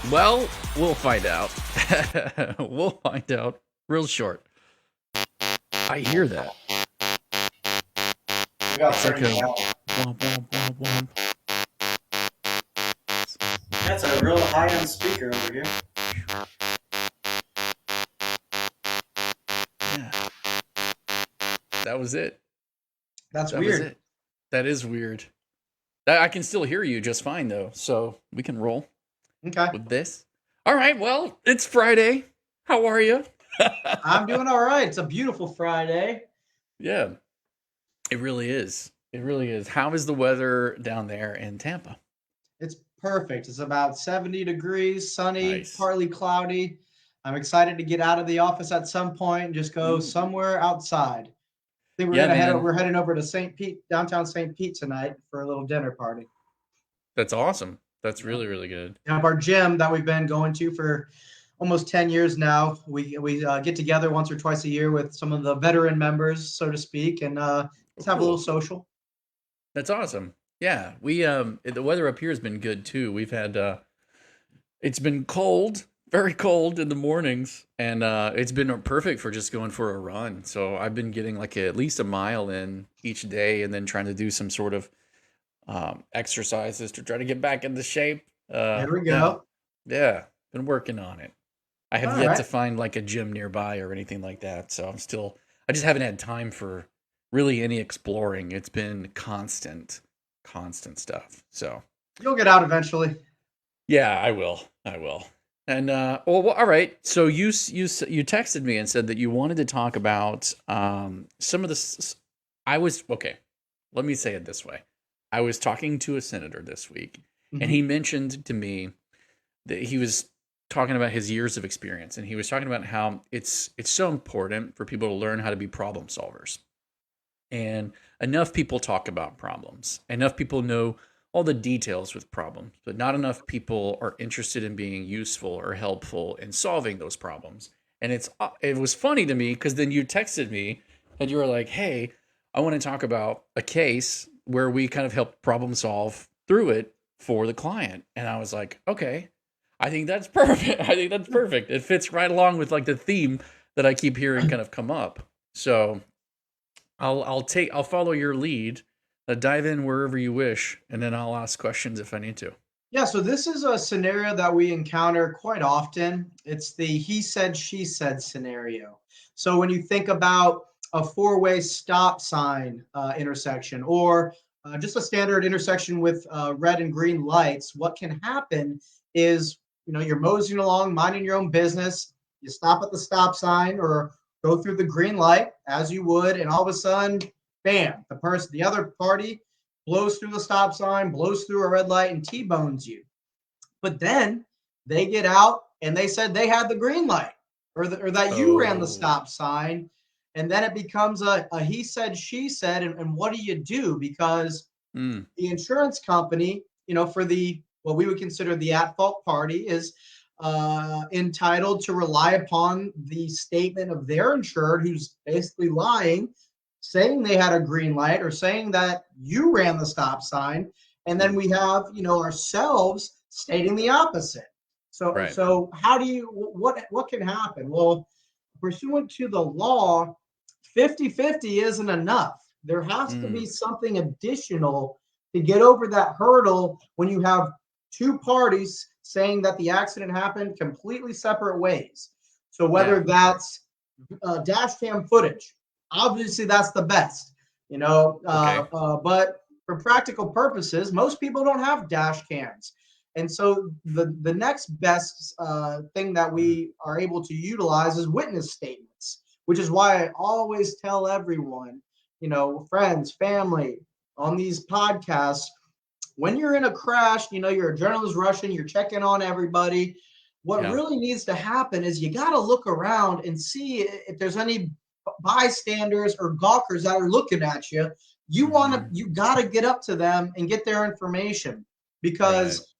Well, we'll find out. We'll find out real short. I hear that. We gotta It's like turn a it down. womp womp womp womp. That's a real high-end speaker over here. Yeah, that was it. That's That was weird. it. That is weird. I can still hear you just fine though, so we can roll Okay. with this. All right. Well, it's Friday. How are you? I'm doing all right. It's a beautiful Friday. Yeah, it really is. It really is. How is the weather down there in Tampa? It's perfect. It's about 70 degrees, sunny, Nice. partly cloudy. I'm excited to get out of the office at some point and just go Ooh. somewhere outside. I think Yeah, man. we're heading over to St. Pete, downtown St. Pete tonight for a little dinner party. That's awesome. That's Yeah. really, really good. We have our gym that we've been going to for almost 10 years now. We get together once or twice a year with some of the veteran members, so to speak, and Oh, just have a little cool. social. That's awesome. Yeah, we the weather up here has been good too. We've had it's been cold, very cold in the mornings, and it's been perfect for just going for a run. So I've been getting like at least a mile in each day, and then trying to do some sort of exercises to try to get back into shape. There we Yeah, go. yeah, been working on it. I have All yet right. to find like a gym nearby or anything like that. So I just haven't had time for really any exploring. It's been constant stuff. So You'll get out eventually. yeah, I will. I will. And all right. So you texted me and said that you wanted to talk about some of the. I was okay. Let me say it this way. I was talking to a senator this week, and he Hmm. mentioned to me that he was talking about his years of experience, and he was talking about how it's so important for people to learn how to be problem solvers. And enough people talk about problems. Enough people know all the details with problems, but not enough people are interested in being useful or helpful in solving those problems. And it was funny to me because then you texted me and you were like, "Hey, I want to talk about a case where we kind of help problem solve through it for the client." And I was like, "Okay, I think that's perfect. I think that's perfect. It fits right along with like the theme that I keep hearing kind of come up." So I'll follow your lead. Dive in wherever you wish, and then I'll ask questions if I need to. Yeah, so this is a scenario that we encounter quite often. It's the he said, she said scenario. So when you think about a four-way stop sign intersection or just a standard intersection with red and green lights, what can happen is, you're moseying along, minding your own business. You stop at the stop sign or go through the green light as you would, and all of a sudden, bam, the other party blows through the stop sign, blows through a red light, and T-bones you. But then they get out and they said they had the green light or that you ran the Oh, stop sign. And then it becomes a he said, she said. And what do you do? Because mm, the insurance company, for the what we would consider the at fault party, is entitled to rely upon the statement of their insured who's basically lying, saying they had a green light or saying that you ran the stop sign. And then mm, we have, ourselves stating the opposite. So, right. so how do you, what can happen? Well, pursuant to the law, 50-50 isn't enough. There has to Mm, be something additional to get over that hurdle when you have two parties saying that the accident happened completely separate ways. So yeah. whether that's dash cam footage, obviously that's the best, Okay. but for practical purposes, most people don't have dash cams. And so the next best thing that we are able to utilize is witness statements, which is why I always tell everyone, friends, family, on these podcasts, when you're in a crash, your adrenaline's rushing, you're checking on everybody. What Yeah. really needs to happen is you got to look around and see if there's any bystanders or gawkers that are looking at you. Hmm. You got to get up to them and get their information, Right. because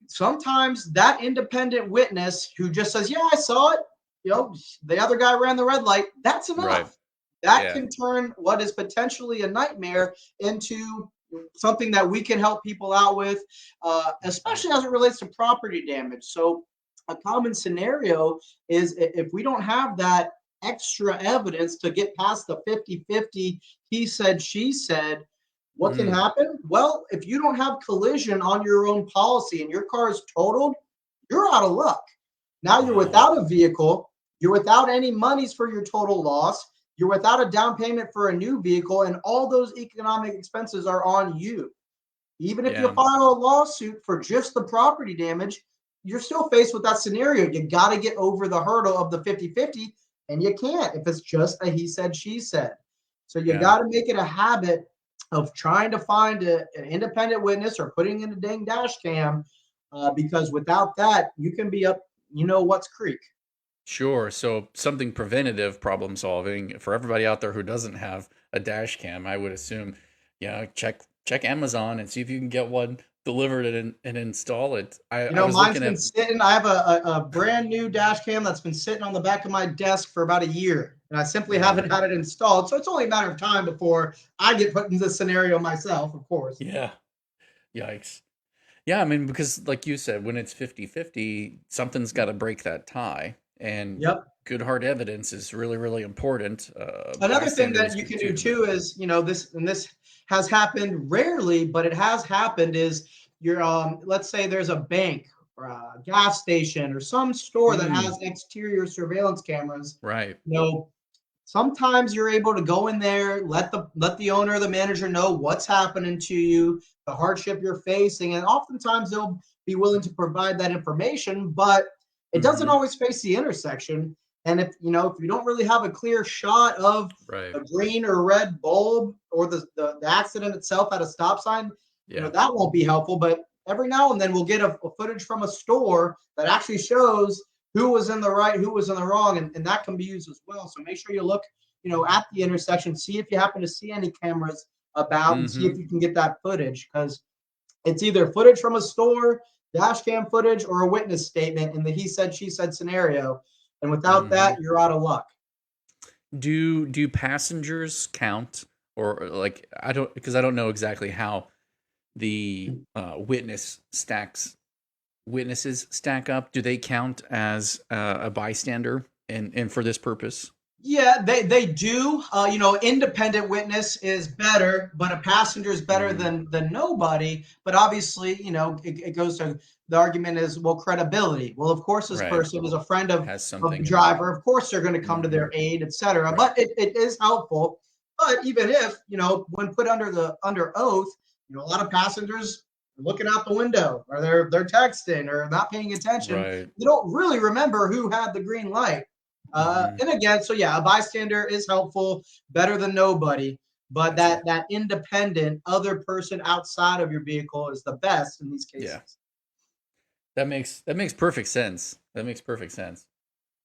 sometimes that independent witness who just says, "Yeah, I saw it," the other guy ran the red light, that's Right. enough. That Yeah. can turn what is potentially a nightmare into something that we can help people out with, especially as it relates to property damage. So, a common scenario is if we don't have that extra evidence to get past the 50-50 he said, she said, what can Mm, happen? Well, if you don't have collision on your own policy and your car is totaled, you're out of luck. Now you're wow. without a vehicle, you're without any monies for your total loss, you're without a down payment for a new vehicle, and all those economic expenses are on you. Even if you Yeah. file a lawsuit for just the property damage, you're still faced with that scenario. You got to get over the hurdle of the 50-50, and you can't if it's just a he said, she said. So you Yeah. got to make it a habit of trying to find an independent witness or putting in a dang dash cam, because without that, you can be up, what's creek. Sure. So something preventative problem solving for everybody out there who doesn't have a dash cam, I would assume, check Amazon and see if you can get one delivered and install it. I was Mine's looking been at sitting. I have a brand new dash cam that's been sitting on the back of my desk for about a year, and I simply yeah, haven't had it installed. So it's only a matter of time before I get put in this scenario myself, of course. yeah, yikes. Yeah, I mean because like you said, when it's 50-50, something's got to break that tie, and Yep. good hard evidence is really really important. Another thing Bystander that is you good can do too, but too is, this has happened rarely, but it has happened is you're let's say there's a bank or a gas station or some store that mm, has exterior surveillance cameras. right, You know, sometimes you're able to go in there, let the owner or the manager know what's happening to you, the hardship you're facing, and oftentimes they'll be willing to provide that information, but it doesn't mm-hmm, always face the intersection. And if you don't really have a clear shot of right, a green or red bulb or the accident itself at a stop sign, yeah, that won't be helpful. But every now and then we'll get a footage from a store that actually shows who was in the right, who was in the wrong, and that can be used as well. So make sure you look, at the intersection, see if you happen to see any cameras about, and see mm-hmm, if you can get that footage, because it's either footage from a store, dash cam footage, or a witness statement in the he said, she said scenario. And without mm-hmm. that, you're out of luck. Do passengers count, or like I don't, because I don't know exactly how the witnesses stack up. Do they count as a bystander and for this purpose? Yeah, they do. Independent witness is better, but a passenger is better Mm, than nobody. But obviously, it goes to the argument is, well, credibility. Well, of course, this right, person is a friend of has of the something in. driver. Of course, they're going to come to Hmm. their aid, etc. Right. But it is helpful. But even if when put under oath, a lot of passengers are looking out the window, or they're texting or not paying attention. Right. They don't really remember who had the green light. Hmm. And again, so yeah, a bystander is helpful, better than nobody. But Gotcha. that independent other person outside of your vehicle is the best in these Yeah. cases. That makes perfect sense. That makes perfect sense.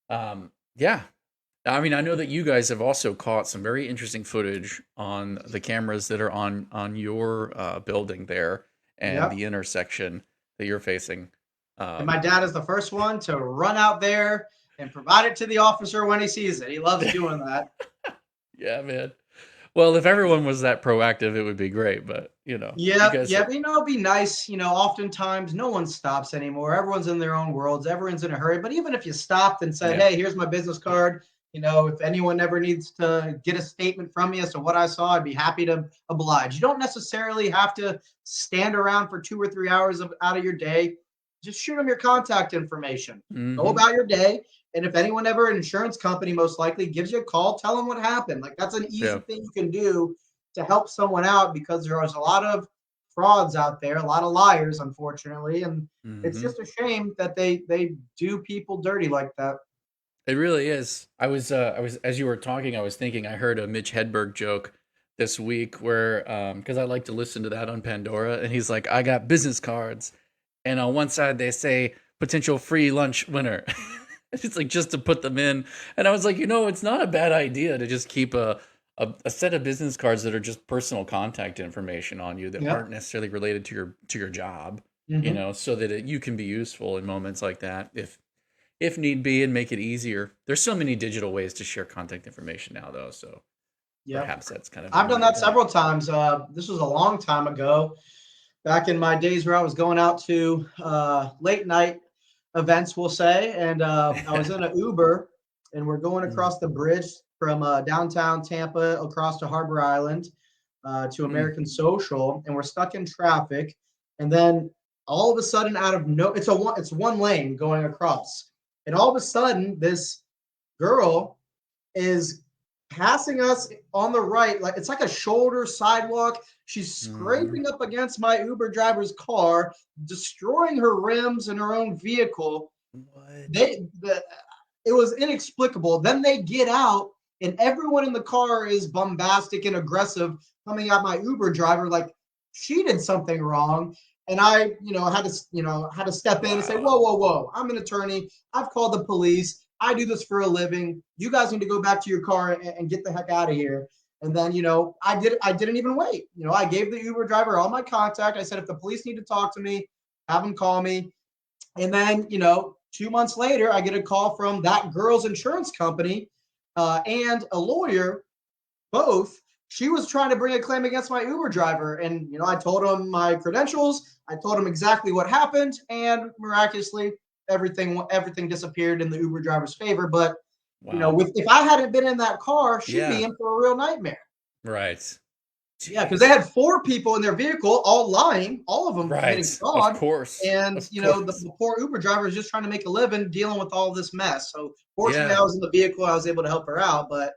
Yeah. I mean, I know that you guys have also caught some very interesting footage on the cameras that are on your building there and Yep. the intersection that you're facing. And my Um, dad is the first one to run out there and provide it to the officer when he sees it. He loves doing that. yeah, man. Well, if everyone was that proactive, it would be great. But you Yep, guys yep. are. It'd be nice. Oftentimes no one stops anymore. Everyone's in their own worlds. Everyone's in a hurry. But even if you stopped and said, Yeah, "Hey, here's my business card," if anyone ever needs to get a statement from me as to what I saw, I'd be happy to oblige. You don't necessarily have to stand around for 2 or 3 hours out of your day. Just shoot them your contact information. Go hmm, about your day. And if anyone ever, an insurance company most likely gives you a call, tell them what happened. Like, that's an yeah, easy thing you can do to help someone out, because there is a lot of frauds out there, a lot of liars, unfortunately, and it's hmm. just a shame that they do people dirty like that. It really is. I was as you were talking, I was thinking I heard a Mitch Hedberg joke this week where because I like to listen to that on Pandora, and he's like, I got business cards, and on one side they say potential free lunch winner. It's like just to put them in, and I was like, it's not a bad idea to just keep a set of business cards that are just personal contact information on you that Yep. aren't necessarily related to your job, Mm-hmm. so that you can be useful in moments like that if need be and make it easier. There's so many digital ways to share contact information now though, so Yep. perhaps that's kind of a I've done moot that point. several times. This was a long time ago, back in my days where I was going out to late night events, we'll say, and I was in an Uber, and we're going Mm, across the bridge from downtown Tampa across to Harbor Island to mm, American Social, and we're stuck in traffic, and then all of a sudden, out of no, it's one lane going across, and all of a sudden, this girl is passing us on the right, like it's like a shoulder sidewalk. She's mhm. scraping up against my Uber driver's car, destroying her rims and her own vehicle. What? They the It was inexplicable. Then they get out, and everyone in the car is bombastic and aggressive, coming at my Uber driver like she did something wrong. And I, had to step in and say, whoa, Wow. whoa, whoa! I'm an attorney. I've called the police. I do this for a living. You guys need to go back to your car and get the heck out of here. And then, I didn't even wait. I gave the Uber driver all my contact. I said, if the police need to talk to me, have them call me. And then, 2 months later, I get a call from that girl's insurance company and a lawyer, both. She was trying to bring a claim against my Uber driver. And, I told him my credentials. I told him exactly what happened. And miraculously, everything disappeared in the Uber driver's favor. But, Wow. if I hadn't been in that car, she'd be Yeah. in for a real nightmare. Right. Yeah, because they Jeez. had four people in their vehicle, all lying, all of them committing Right. Of fraud. course. And Of the, course. the poor Uber driver is just trying to make a living dealing with all this mess. So fortunately, I Yeah. was in the vehicle. I was able to help her out. But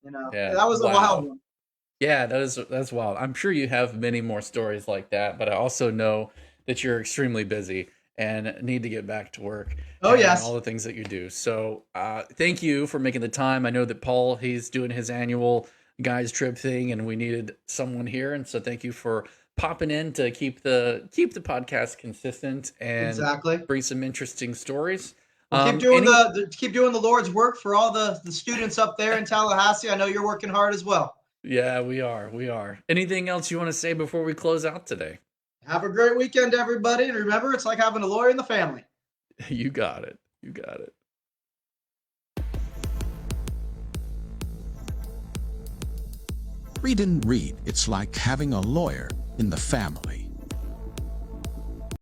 Yeah. that was a wild Wow. one. Yeah, that's wild. I'm sure you have many more stories like that, but I also know that you're extremely busy and need to get back to work Oh and all yes, the things that you do. So, thank you for making the time. I know that Paul, he's doing his annual guys trip thing, and we needed someone here, and so thank you for popping in to keep the podcast consistent and exactly. bring some interesting stories. Well, keep doing Any keep doing the Lord's work for all the students up there in Tallahassee. I know you're working hard as well. Yeah, we are. We are. Anything else you want to say before we close out today? Have a great weekend, everybody, and remember, it's like having a lawyer in the family. You got it. You got it. Read and read. It's like having a lawyer in the family.